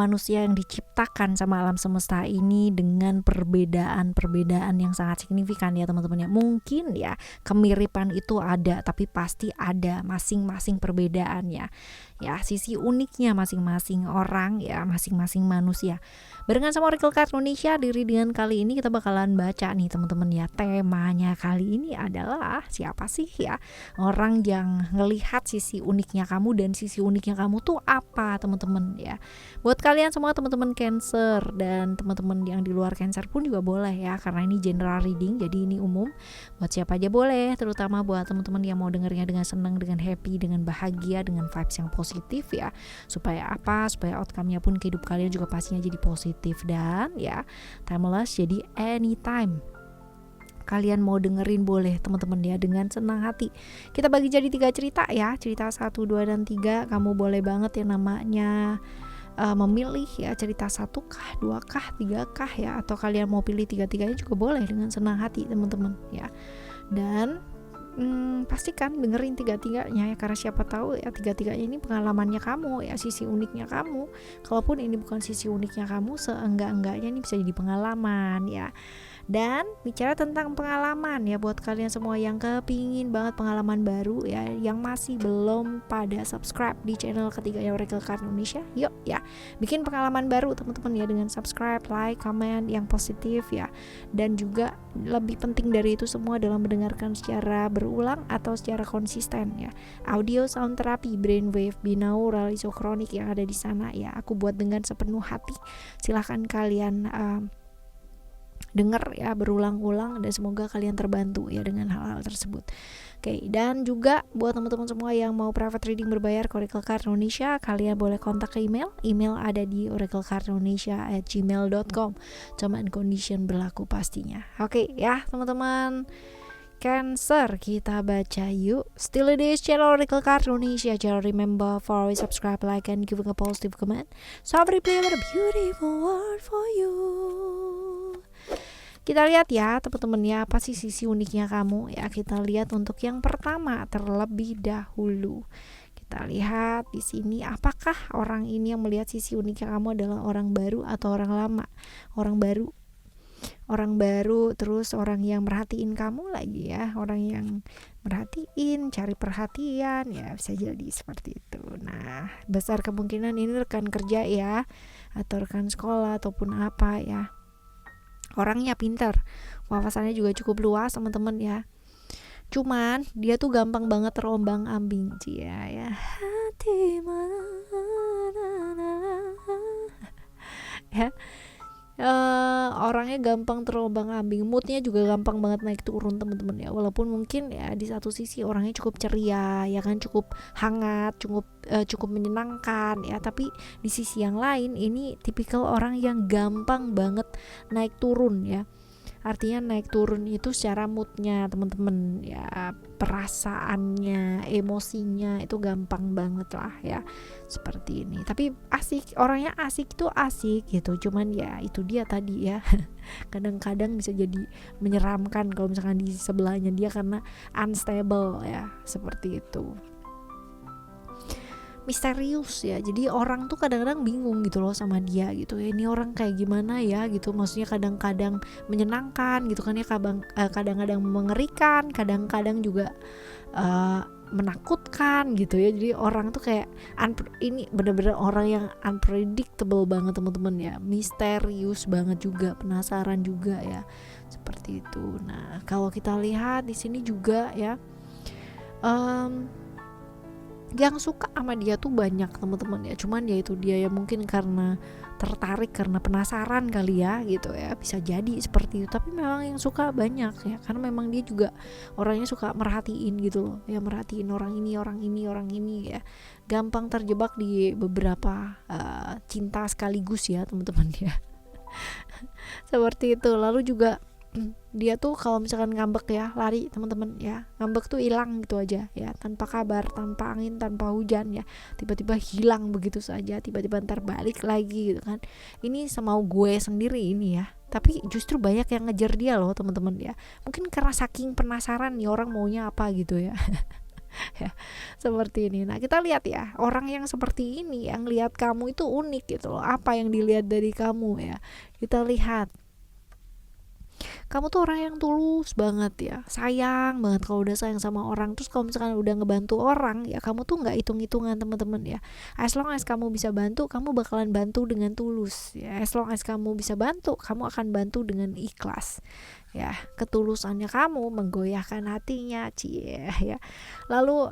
manusia yang diciptakan sama alam semesta ini dengan perbedaan-perbedaan yang sangat signifikan ya teman-teman ya. Mungkin ya kemiripan itu ada, tapi pasti ada masing-masing perbedaannya ya, sisi uniknya masing-masing orang ya, masing-masing manusia. Barengan sama Oracle Card Indonesia, di readingan kali ini kita bakalan baca nih teman-teman ya. Temanya kali ini adalah siapa sih ya orang yang ngelihat sisi uniknya kamu, dan sisi uniknya kamu tuh apa teman-teman ya. Buat kalian semua teman-teman Cancer dan teman-teman yang di luar Cancer pun juga boleh ya, karena ini general reading jadi ini umum. Buat siapa aja boleh, terutama buat teman-teman yang mau dengarnya dengan senang, dengan happy, dengan bahagia, dengan vibes yang positif ya. Supaya apa? Supaya outcome-nya pun ke hidup kalian juga pastinya jadi positif. Dan ya timeless, jadi anytime kalian mau dengerin boleh teman-teman ya, dengan senang hati. Kita bagi jadi 3 cerita ya, cerita 1, 2, dan 3. Kamu boleh banget yang namanya memilih ya, cerita 1 kah, 2 kah, 3 kah ya, atau kalian mau pilih 3-tiganya juga boleh dengan senang hati teman-teman ya. Dan pastikan dengerin 3-tiganya ya, karena siapa tahu ya 3-tiganya ini pengalamannya kamu ya, sisi uniknya kamu. Kalaupun ini bukan sisi uniknya kamu, seenggak-enggaknya ini bisa jadi pengalaman ya. Dan bicara tentang pengalaman ya, buat kalian semua yang kepingin banget pengalaman baru ya, yang masih belum pada subscribe di channel ketiganya Oracle Card Indonesia, yuk ya bikin pengalaman baru teman-teman ya, dengan subscribe, like, comment yang positif ya. Dan juga lebih penting dari itu semua adalah mendengarkan secara berulang atau secara konsisten ya. Audio sound terapi, brainwave, binaural, isokronik yang ada di sana ya, aku buat dengan sepenuh hati. Silahkan kalian dengar ya berulang-ulang, dan semoga kalian terbantu ya dengan hal-hal tersebut. Oke, dan juga buat teman-teman semua yang mau private reading berbayar ke Oracle Card Indonesia, kalian boleh kontak ke email ada di oraclecardindonesia@gmail.com. Terms and condition berlaku pastinya. Oke ya teman-teman Cancer, kita baca yuk. Still it is channel Oracle Card Indonesia. Jangan remember for always subscribe, like, and giving a positive comment. So I prepare a beautiful word for you. Kita lihat ya teman-teman ya, apa sih sisi uniknya kamu ya. Kita lihat untuk yang pertama terlebih dahulu. Kita lihat di sini, apakah orang ini yang melihat sisi uniknya kamu adalah orang baru atau orang lama? Orang baru, terus orang yang merhatiin kamu lagi ya, orang yang merhatiin, cari perhatian ya, bisa jadi seperti itu. Nah, besar kemungkinan ini rekan kerja ya, atau rekan sekolah ataupun apa ya. Orangnya pintar, wawasannya juga cukup luas teman-teman ya. Cuman dia tuh gampang banget terombang-ambing ya. Hati mana ya. Orangnya gampang terombang-ambing, moodnya juga gampang banget naik turun teman-teman ya. Walaupun mungkin ya di satu sisi orangnya cukup ceria ya kan, cukup hangat, cukup menyenangkan ya, tapi di sisi yang lain ini tipikal orang yang gampang banget naik turun ya. Artinya naik turun itu secara moodnya teman-teman ya, perasaannya, emosinya itu gampang banget lah ya, seperti ini. Tapi asik, orangnya asik itu asik gitu, cuman ya itu dia tadi ya kadang-kadang bisa jadi menyeramkan kalau misalkan di sebelahnya dia, karena unstable ya, seperti itu. Misterius ya, jadi orang tuh kadang-kadang bingung gitu loh sama dia gitu ya, ini orang kayak gimana ya gitu. Maksudnya kadang-kadang menyenangkan gitu kan ya, kadang-kadang mengerikan, kadang-kadang juga menakutkan gitu ya. Jadi orang tuh kayak ini bener-bener orang yang unpredictable banget teman-teman ya, misterius banget juga, penasaran juga ya, seperti itu. Nah kalau kita lihat di sini juga ya, yang suka sama dia tuh banyak teman-teman ya, cuman ya itu dia ya, mungkin karena tertarik, karena penasaran kali ya gitu ya, bisa jadi seperti itu. Tapi memang yang suka banyak ya, karena memang dia juga orangnya suka merhatiin gitu loh ya, merhatiin orang ini ya, gampang terjebak di beberapa cinta sekaligus ya teman-teman ya seperti itu. Lalu juga dia tuh kalau misalkan ngambek ya lari teman-teman ya, ngambek tuh hilang gitu aja ya, tanpa kabar, tanpa angin, tanpa hujan ya, tiba-tiba hilang begitu saja, tiba-tiba ntar balik lagi gitu kan. Ini semau gue sendiri ini ya, tapi justru banyak yang ngejar dia loh teman-teman ya, mungkin karena saking penasaran nih orang maunya apa gitu ya Ya, seperti ini. Nah, kita lihat ya, orang yang seperti ini yang lihat kamu itu unik gitu loh. Apa yang dilihat dari kamu ya? Kita lihat kamu tuh orang yang tulus banget ya, sayang banget kalau udah sayang sama orang. Terus kalau misalkan udah ngebantu orang ya, kamu tuh nggak hitung-hitungan teman-teman ya. As long as kamu bisa bantu, kamu bakalan bantu dengan tulus ya. As long as kamu bisa bantu, kamu akan bantu dengan ikhlas ya. Ketulusannya kamu menggoyahkan hatinya, cie ya. Lalu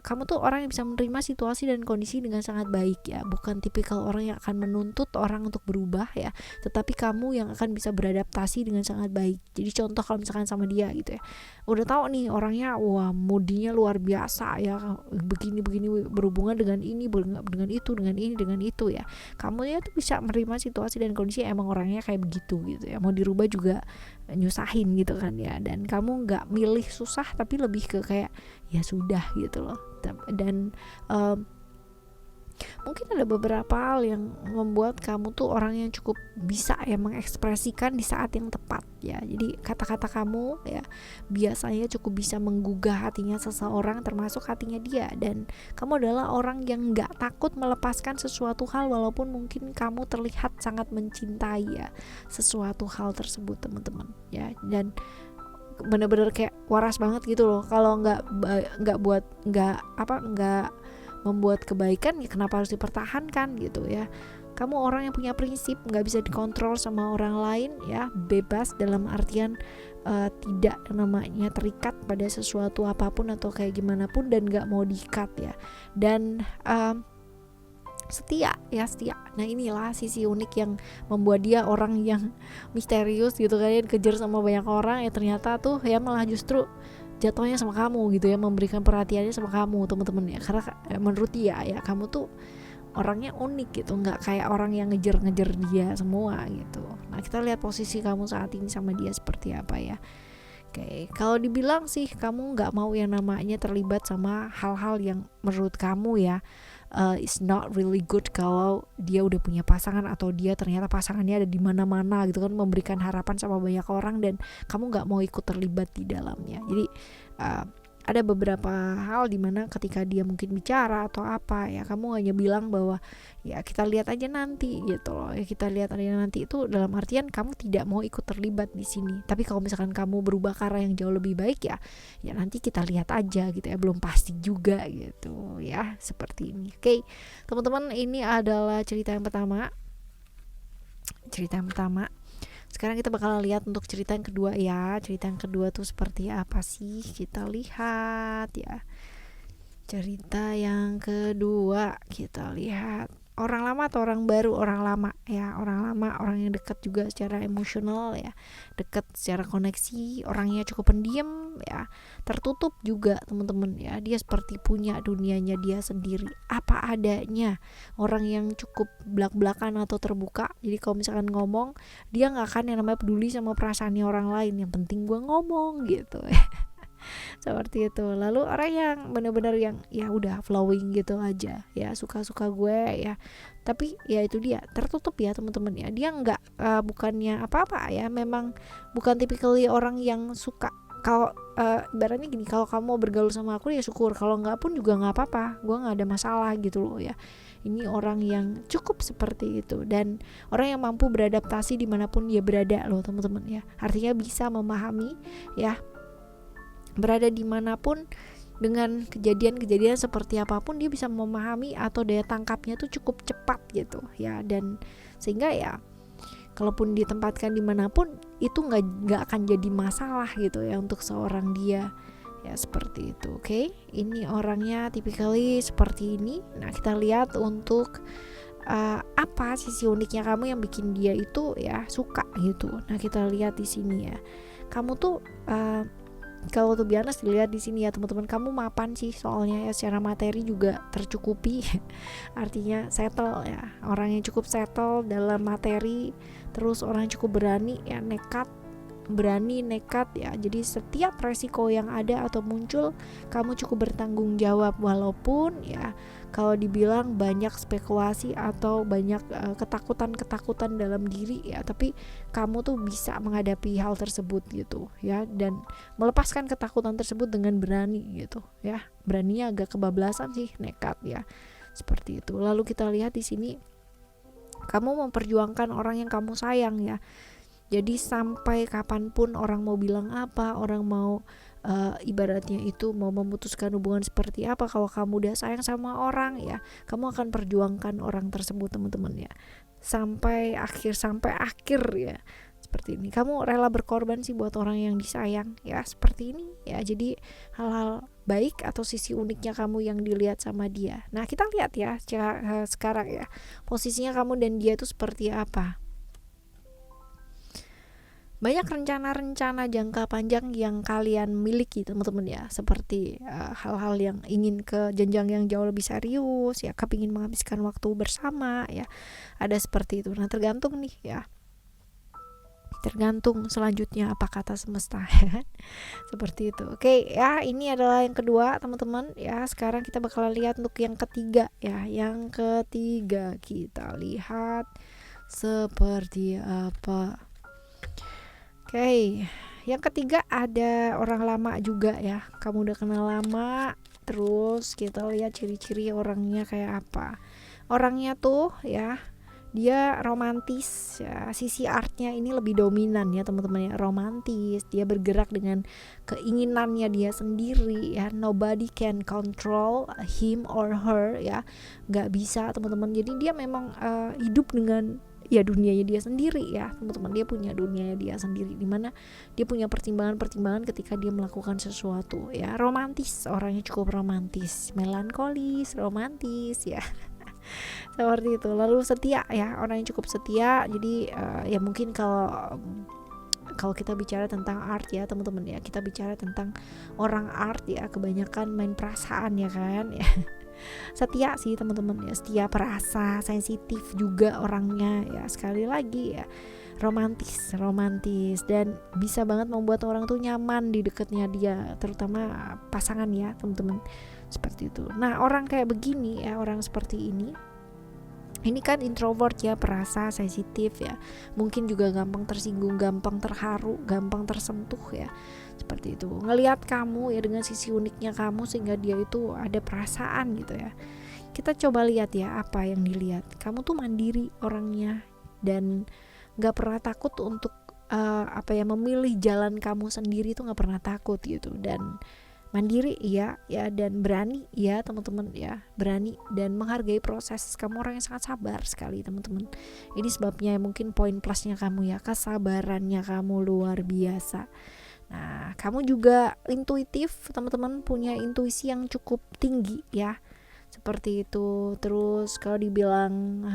kamu tuh orang yang bisa menerima situasi dan kondisi dengan sangat baik ya, bukan tipikal orang yang akan menuntut orang untuk berubah ya, tetapi kamu yang akan bisa beradaptasi dengan sangat baik. Jadi contoh kalau misalkan sama dia gitu ya, udah tahu nih orangnya wah moodinya luar biasa ya, begini berhubungan dengan ini, dengan itu, dengan ini, dengan itu ya, kamu ya tuh bisa menerima situasi dan kondisi emang orangnya kayak begitu gitu ya, mau dirubah juga nyusahin gitu kan ya. Dan kamu nggak milih susah, tapi lebih ke kayak ya sudah gitu loh. Dan mungkin ada beberapa hal yang membuat kamu tuh orang yang cukup bisa ya mengekspresikan di saat yang tepat ya. Jadi kata-kata kamu ya biasanya cukup bisa menggugah hatinya seseorang, termasuk hatinya dia. Dan kamu adalah orang yang gak takut melepaskan sesuatu hal, walaupun mungkin kamu terlihat sangat mencintai ya sesuatu hal tersebut teman-teman ya. Dan bener-bener kayak waras banget gitu loh. Kalau nggak membuat kebaikan ya kenapa harus dipertahankan gitu ya. Kamu orang yang punya prinsip, nggak bisa dikontrol sama orang lain ya, bebas dalam artian tidak namanya terikat pada sesuatu apapun atau kayak gimana pun, dan nggak mau diikat ya. Dan setia. Nah inilah sisi unik yang membuat dia orang yang misterius gitu kan ya, dikejar sama banyak orang ya, ternyata tuh ya malah justru jatuhnya sama kamu gitu ya, memberikan perhatiannya sama kamu teman-teman ya. Karena menurut dia ya kamu tuh orangnya unik gitu, nggak kayak orang yang ngejar-ngejar dia semua gitu. Nah kita lihat posisi kamu saat ini sama dia seperti apa ya. Oke, kalau dibilang sih kamu nggak mau yang namanya terlibat sama hal-hal yang menurut kamu ya is not really good, kalau dia udah punya pasangan atau dia ternyata pasangannya ada di mana-mana gitu kan, memberikan harapan sama banyak orang dan kamu nggak mau ikut terlibat di dalamnya. Jadi ada beberapa hal dimana ketika dia mungkin bicara atau apa ya, kamu hanya bilang bahwa ya kita lihat aja nanti gitu loh ya, kita lihat aja nanti, itu dalam artian kamu tidak mau ikut terlibat di sini. Tapi kalau misalkan kamu berubah ke arah yang jauh lebih baik ya nanti kita lihat aja gitu ya, belum pasti juga gitu ya, seperti ini. Oke teman-teman, ini adalah cerita yang pertama. Sekarang kita bakal lihat untuk cerita yang kedua ya. Cerita yang kedua tuh seperti apa sih? Kita lihat ya. Cerita yang kedua kita lihat. Orang lama atau orang baru? Orang lama ya, orang lama, orang yang dekat juga secara emosional ya, dekat secara koneksi, orangnya cukup pendiam ya, tertutup juga teman-teman ya. Dia seperti punya dunianya dia sendiri, apa adanya. Orang yang cukup belak-belakan atau terbuka. Jadi kalau misalkan ngomong, dia nggak akan yang namanya peduli sama perasaannya orang lain, yang penting gue ngomong gitu ya. Seperti itu. Lalu orang yang benar-benar yang ya udah flowing gitu aja ya, suka-suka gue ya, tapi ya itu dia tertutup ya teman-teman ya. Dia nggak bukannya apa-apa ya, memang bukan tipikal orang yang suka. Kalau ibaratnya gini, kalau kamu mau bergaul sama aku ya syukur, kalau nggak pun juga nggak apa-apa, gue nggak ada masalah gitu loh ya. Ini orang yang cukup seperti itu, dan orang yang mampu beradaptasi dimanapun dia berada loh teman-teman ya. Artinya bisa memahami ya, berada dimanapun dengan kejadian-kejadian seperti apapun, dia bisa memahami atau daya tangkapnya tuh cukup cepat gitu ya. Dan sehingga ya kalaupun ditempatkan dimanapun itu nggak akan jadi masalah gitu ya untuk seorang dia ya, seperti itu. Oke, ini orangnya typically seperti ini. Nah kita lihat untuk apa sisi uniknya kamu yang bikin dia itu ya suka gitu. Nah kita lihat di sini ya, kamu tuh kalau tuh biasa dilihat di sini ya teman-teman, kamu mapan sih soalnya ya, secara materi juga tercukupi. Artinya settle ya, orang yang cukup settle dalam materi, terus orang yang cukup berani ya, nekat berani, nekat ya. Jadi setiap resiko yang ada atau muncul, kamu cukup bertanggung jawab, walaupun ya kalau dibilang banyak spekulasi atau banyak ketakutan dalam diri ya, tapi kamu tuh bisa menghadapi hal tersebut gitu ya, dan melepaskan ketakutan tersebut dengan berani gitu ya. Beraninya agak kebablasan sih, nekat ya, seperti itu. Lalu kita lihat di sini, kamu memperjuangkan orang yang kamu sayang ya. Jadi sampai kapanpun orang mau bilang apa, orang mau ibaratnya itu mau memutuskan hubungan seperti apa, kalau kamu udah sayang sama orang ya, kamu akan perjuangkan orang tersebut teman-teman ya, sampai akhir ya. Seperti ini, kamu rela berkorban sih buat orang yang disayang ya, seperti ini ya. Jadi hal-hal baik atau sisi uniknya kamu yang dilihat sama dia. Nah, kita lihat ya sekarang ya, posisinya kamu dan dia itu seperti apa. Banyak rencana-rencana jangka panjang yang kalian miliki teman-teman ya, seperti hal-hal yang ingin ke jenjang yang jauh lebih serius ya, kepingin menghabiskan waktu bersama ya, ada seperti itu. Nah, tergantung nih ya, tergantung selanjutnya apa kata semesta seperti itu. Oke ya, ini adalah yang kedua teman-teman ya. Sekarang kita bakal lihat untuk yang ketiga ya. Yang ketiga kita lihat seperti apa. Oke, yang ketiga ada orang lama juga ya. Kamu udah kenal lama, terus kita lihat ciri-ciri orangnya kayak apa. Orangnya tuh ya, dia romantis ya, sisi artnya ini lebih dominan ya teman-teman ya, romantis. Dia bergerak dengan keinginannya dia sendiri ya, nobody can control him or her ya, nggak bisa teman-teman. Jadi dia memang hidup dengan ya dunianya dia sendiri ya teman-teman. Dia punya dunianya dia sendiri, dimana dia punya pertimbangan-pertimbangan ketika dia melakukan sesuatu ya. Romantis, orangnya cukup romantis, melankolis, romantis ya seperti itu. Lalu setia ya, orang yang cukup setia. Jadi ya mungkin kalau kita bicara tentang art ya teman-teman ya, kita bicara tentang orang art ya, kebanyakan main perasaan ya kan ya. Setia sih teman-teman ya, setia, perasa, sensitif juga orangnya ya. Sekali lagi ya, romantis dan bisa banget membuat orang tuh nyaman di dekatnya dia, terutama pasangan ya teman-teman, seperti itu. Nah, orang kayak begini ya, orang seperti ini kan introvert ya, perasa, sensitif ya, mungkin juga gampang tersinggung, gampang terharu, gampang tersentuh ya, seperti itu. Ngelihat kamu ya dengan sisi uniknya kamu, sehingga dia itu ada perasaan gitu ya. Kita coba lihat ya apa yang dilihat. Kamu tuh mandiri orangnya, dan gak pernah takut untuk memilih jalan kamu sendiri, tuh gak pernah takut gitu. Dan mandiri ya dan berani ya teman-teman ya, berani dan menghargai proses. Kamu orang yang sangat sabar sekali teman-teman. Ini sebabnya mungkin poin plusnya kamu ya, kesabarannya kamu luar biasa. Nah, kamu juga intuitif teman-teman, punya intuisi yang cukup tinggi ya, seperti itu. Terus kalau dibilang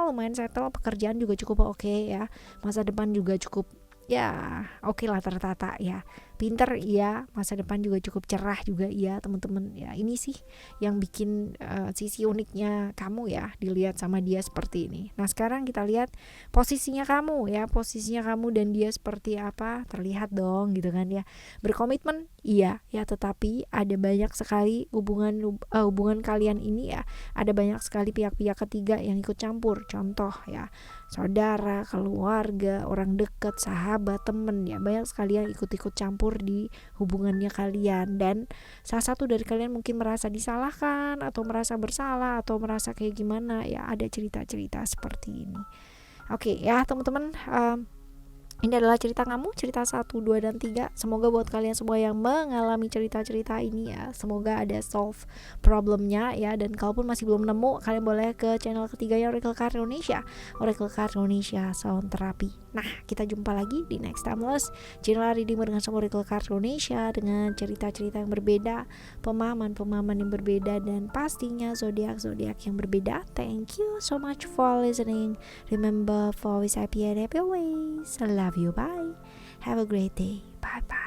lumayan settle, pekerjaan juga cukup oke ya, masa depan juga cukup ya oke lah, tertata ya, pinter iya, masa depan juga cukup cerah juga iya teman-teman ya. Ini sih yang bikin sisi uniknya kamu ya, dilihat sama dia seperti ini. Nah, sekarang kita lihat posisinya kamu ya, posisinya kamu dan dia seperti apa, terlihat dong gitu kan ya. Berkomitmen iya ya, tetapi ada banyak sekali hubungan kalian ini ya, ada banyak sekali pihak-pihak ketiga yang ikut campur. Contoh ya, saudara, keluarga, orang dekat, sahabat, temen ya, banyak sekali yang ikut-ikut campur di hubungannya kalian. Dan salah satu dari kalian mungkin merasa disalahkan, atau merasa bersalah, atau merasa kayak gimana ya, ada cerita-cerita seperti ini. Oke ya teman-teman, ini adalah cerita kamu, cerita 1, 2, dan 3. Semoga buat kalian semua yang mengalami cerita-cerita ini ya, semoga ada solve problemnya ya. Dan kalaupun masih belum nemu, kalian boleh ke channel ketiganya Oracle Card Indonesia, Oracle Card Indonesia Sound Therapy. Nah, kita jumpa lagi di next timeless channel reading dengan sama Oracle Card Indonesia, dengan cerita-cerita yang berbeda, pemahaman-pemahaman yang berbeda, dan pastinya zodiak-zodiak yang berbeda. Thank you so much for listening. Remember, for always happy and happy always. I love you. Bye. Have a great day. Bye bye.